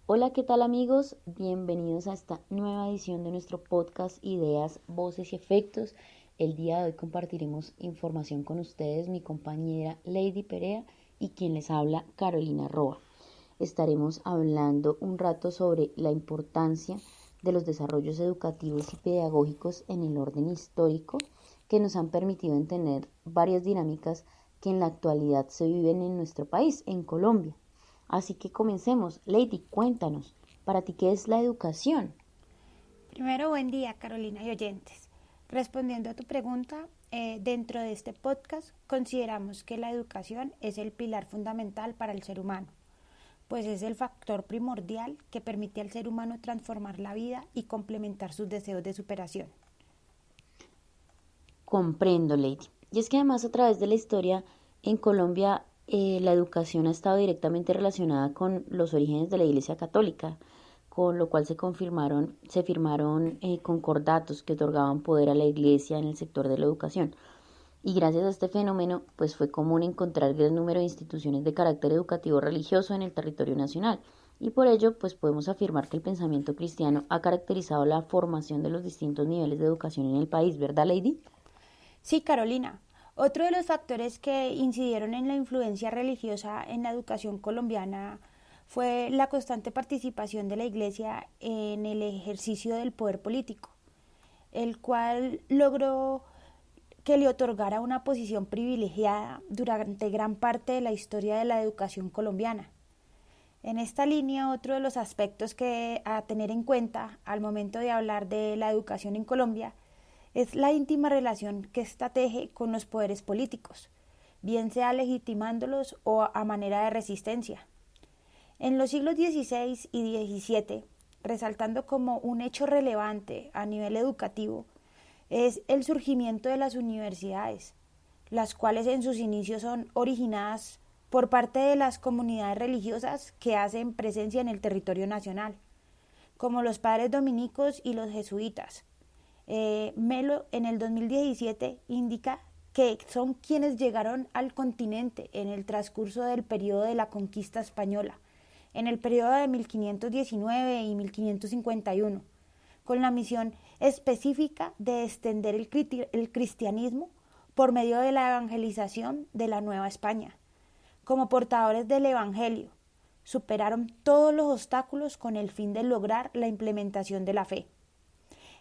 Hola, ¿qué tal amigos? Bienvenidos a esta nueva edición de nuestro podcast Ideas, Voces y Efectos. El día de hoy compartiremos información con ustedes, mi compañera Lady Perea y quien les habla, Carolina Roa. Estaremos hablando un rato sobre la importancia de los desarrollos educativos y pedagógicos en el orden histórico que nos han permitido entender varias dinámicas que en la actualidad se viven en nuestro país, en Colombia. Así que comencemos. Lady, cuéntanos, ¿para ti qué es la educación? Primero, buen día, Carolina y oyentes. Respondiendo a tu pregunta, dentro de este podcast consideramos que la educación es el pilar fundamental para el ser humano, pues es el factor primordial que permite al ser humano transformar la vida y complementar sus deseos de superación. Comprendo, Lady. Y es que además a través de la historia en Colombia la educación ha estado directamente relacionada con los orígenes de la Iglesia Católica, con lo cual se firmaron concordatos que otorgaban poder a la Iglesia en el sector de la educación. Y gracias a este fenómeno, pues fue común encontrar gran número de instituciones de carácter educativo religioso en el territorio nacional. Y por ello, pues podemos afirmar que el pensamiento cristiano ha caracterizado la formación de los distintos niveles de educación en el país, ¿verdad, Lady? Sí, Carolina. Otro de los factores que incidieron en la influencia religiosa en la educación colombiana fue la constante participación de la Iglesia en el ejercicio del poder político, el cual logró que le otorgara una posición privilegiada durante gran parte de la historia de la educación colombiana. En esta línea, otro de los aspectos que a tener en cuenta al momento de hablar de la educación en Colombia es la íntima relación que ésta teje con los poderes políticos, bien sea legitimándolos o a manera de resistencia. En los siglos XVI y XVII, resaltando como un hecho relevante a nivel educativo, es el surgimiento de las universidades, las cuales en sus inicios son originadas por parte de las comunidades religiosas que hacen presencia en el territorio nacional, como los padres dominicos y los jesuitas. Melo en el 2017 indica que son quienes llegaron al continente en el transcurso del periodo de la conquista española, en el periodo de 1519 y 1551, con la misión específica de extender el cristianismo por medio de la evangelización de la Nueva España. Como portadores del Evangelio, superaron todos los obstáculos con el fin de lograr la implementación de la fe.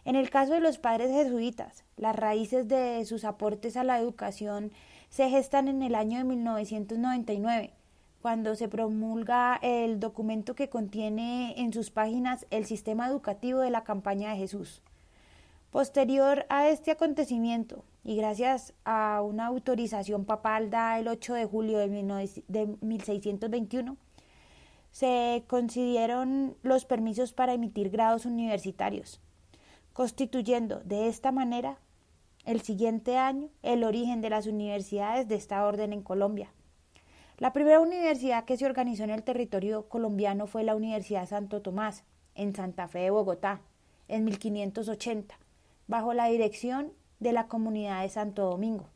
En el caso de los padres jesuitas, las raíces de sus aportes a la educación se gestan en el año de 1999, cuando se promulga el documento que contiene en sus páginas el sistema educativo de la campaña de Jesús. Posterior a este acontecimiento, y gracias a una autorización papal dada el 8 de julio de 1621, se concedieron los permisos para emitir grados universitarios, constituyendo de esta manera el siguiente año el origen de las universidades de esta orden en Colombia. La primera universidad que se organizó en el territorio colombiano fue la Universidad Santo Tomás, en Santa Fe de Bogotá, en 1580, bajo la dirección de la comunidad de Santo Domingo.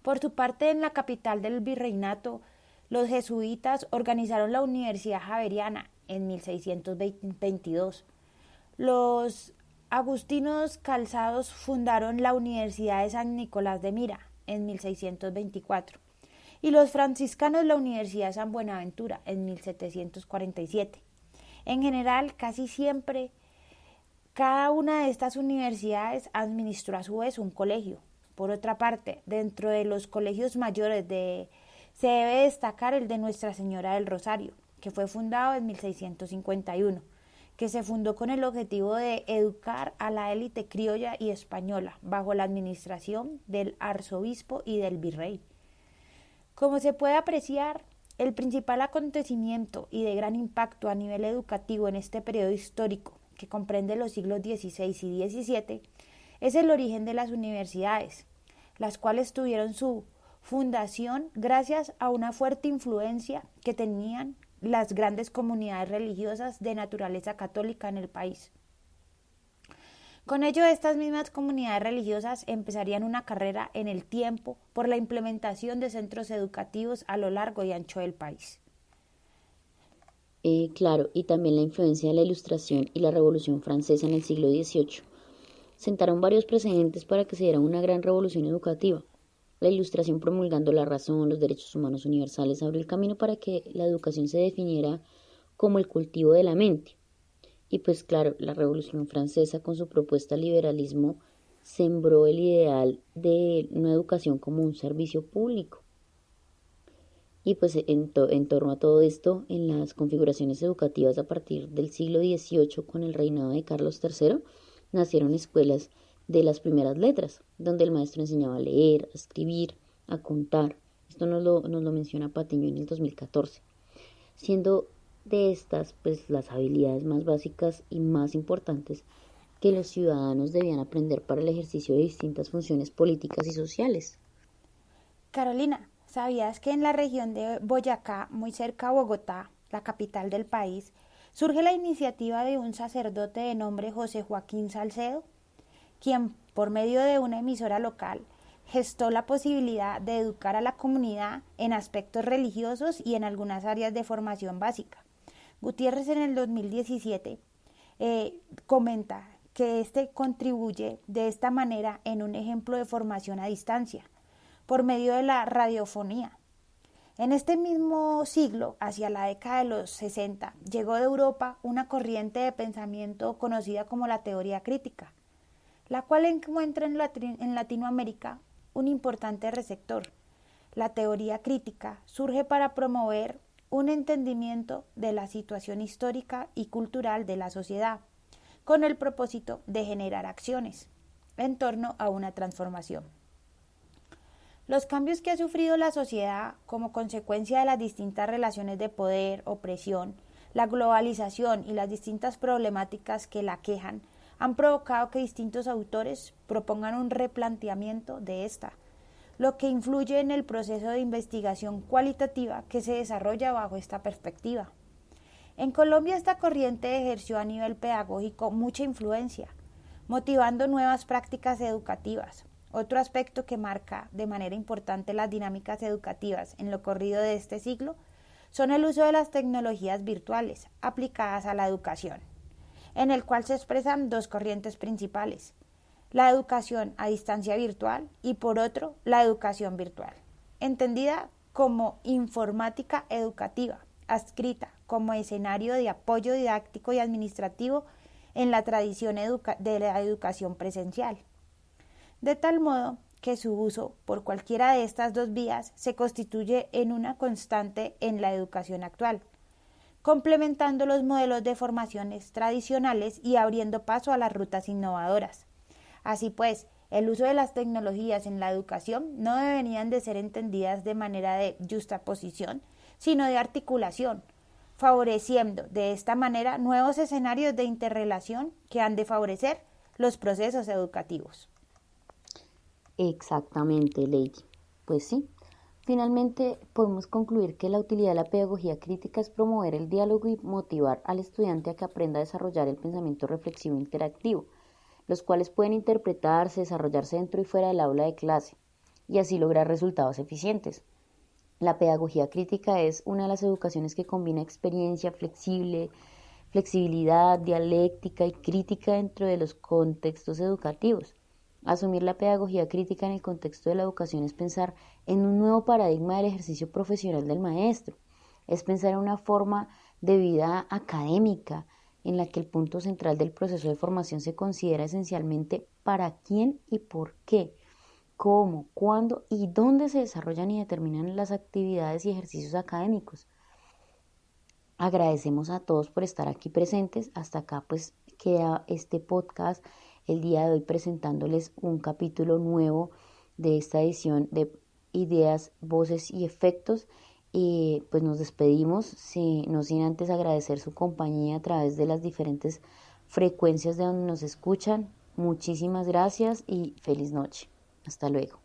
Por su parte, en la capital del virreinato, los jesuitas organizaron la Universidad Javeriana en 1622. Los agustinos calzados fundaron la Universidad de San Nicolás de Mira en 1624 y los franciscanos la Universidad de San Buenaventura en 1747. En general, casi siempre, cada una de estas universidades administró a su vez un colegio. Por otra parte, dentro de los colegios mayores se debe destacar el de Nuestra Señora del Rosario, que fue fundado en 1651, que se fundó con el objetivo de educar a la élite criolla y española bajo la administración del arzobispo y del virrey. Como se puede apreciar, el principal acontecimiento y de gran impacto a nivel educativo en este periodo histórico, que comprende los siglos XVI y XVII, es el origen de las universidades, las cuales tuvieron su fundación gracias a una fuerte influencia que tenían las grandes comunidades religiosas de naturaleza católica en el país. Con ello, estas mismas comunidades religiosas empezarían una carrera en el tiempo por la implementación de centros educativos a lo largo y ancho del país. Claro, y también la influencia de la Ilustración y la Revolución Francesa en el siglo XVIII. Sentaron varios precedentes para que se diera una gran revolución educativa. La Ilustración, promulgando la razón, los derechos humanos universales, abrió el camino para que la educación se definiera como el cultivo de la mente. Y pues claro, la Revolución Francesa, con su propuesta al liberalismo, sembró el ideal de una educación como un servicio público. Y pues en torno a todo esto, en las configuraciones educativas a partir del siglo XVIII, con el reinado de Carlos III, nacieron escuelas de las primeras letras, donde el maestro enseñaba a leer, a escribir, a contar. Esto nos lo menciona Patiño en el 2014. Siendo de estas, pues las habilidades más básicas y más importantes que los ciudadanos debían aprender para el ejercicio de distintas funciones políticas y sociales. Carolina, ¿sabías que en la región de Boyacá, muy cerca a Bogotá, la capital del país, surge la iniciativa de un sacerdote de nombre José Joaquín Salcedo, quien, por medio de una emisora local, gestó la posibilidad de educar a la comunidad en aspectos religiosos y en algunas áreas de formación básica? Gutiérrez en el 2017 comenta que este contribuye de esta manera en un ejemplo de formación a distancia, por medio de la radiofonía. En este mismo siglo, hacia la década de los 60, llegó de Europa una corriente de pensamiento conocida como la teoría crítica, la cual encuentra en Latinoamérica un importante receptor. La teoría crítica surge para promover un entendimiento de la situación histórica y cultural de la sociedad, con el propósito de generar acciones en torno a una transformación. Los cambios que ha sufrido la sociedad como consecuencia de las distintas relaciones de poder, opresión, la globalización y las distintas problemáticas que la aquejan han provocado que distintos autores propongan un replanteamiento de esta, lo que influye en el proceso de investigación cualitativa que se desarrolla bajo esta perspectiva. En Colombia esta corriente ejerció a nivel pedagógico mucha influencia, motivando nuevas prácticas educativas. Otro aspecto que marca de manera importante las dinámicas educativas en lo corrido de este siglo son el uso de las tecnologías virtuales aplicadas a la educación, en el cual se expresan dos corrientes principales: la educación a distancia virtual y, por otro, la educación virtual, entendida como informática educativa, adscrita como escenario de apoyo didáctico y administrativo en la tradición de la educación presencial, de tal modo que su uso por cualquiera de estas dos vías se constituye en una constante en la educación actual, complementando los modelos de formaciones tradicionales y abriendo paso a las rutas innovadoras. Así pues, el uso de las tecnologías en la educación no deberían de ser entendidas de manera de justaposición, sino de articulación, favoreciendo de esta manera nuevos escenarios de interrelación que han de favorecer los procesos educativos. Exactamente, Lady. Pues sí. Finalmente, podemos concluir que la utilidad de la pedagogía crítica es promover el diálogo y motivar al estudiante a que aprenda a desarrollar el pensamiento reflexivo e interactivo, los cuales pueden interpretarse, desarrollarse dentro y fuera del aula de clase, y así lograr resultados eficientes. La pedagogía crítica es una de las educaciones que combina experiencia flexibilidad, dialéctica y crítica dentro de los contextos educativos. Asumir la pedagogía crítica en el contexto de la educación es pensar en un nuevo paradigma del ejercicio profesional del maestro, es pensar en una forma de vida académica en la que el punto central del proceso de formación se considera esencialmente para quién y por qué, cómo, cuándo y dónde se desarrollan y determinan las actividades y ejercicios académicos. Agradecemos a todos por estar aquí presentes. Hasta acá pues queda este podcast el día de hoy presentándoles un capítulo nuevo de esta edición de Ideas, Voces y Efectos. Y pues nos despedimos, no sin antes agradecer su compañía a través de las diferentes frecuencias de donde nos escuchan. Muchísimas gracias y feliz noche. Hasta luego.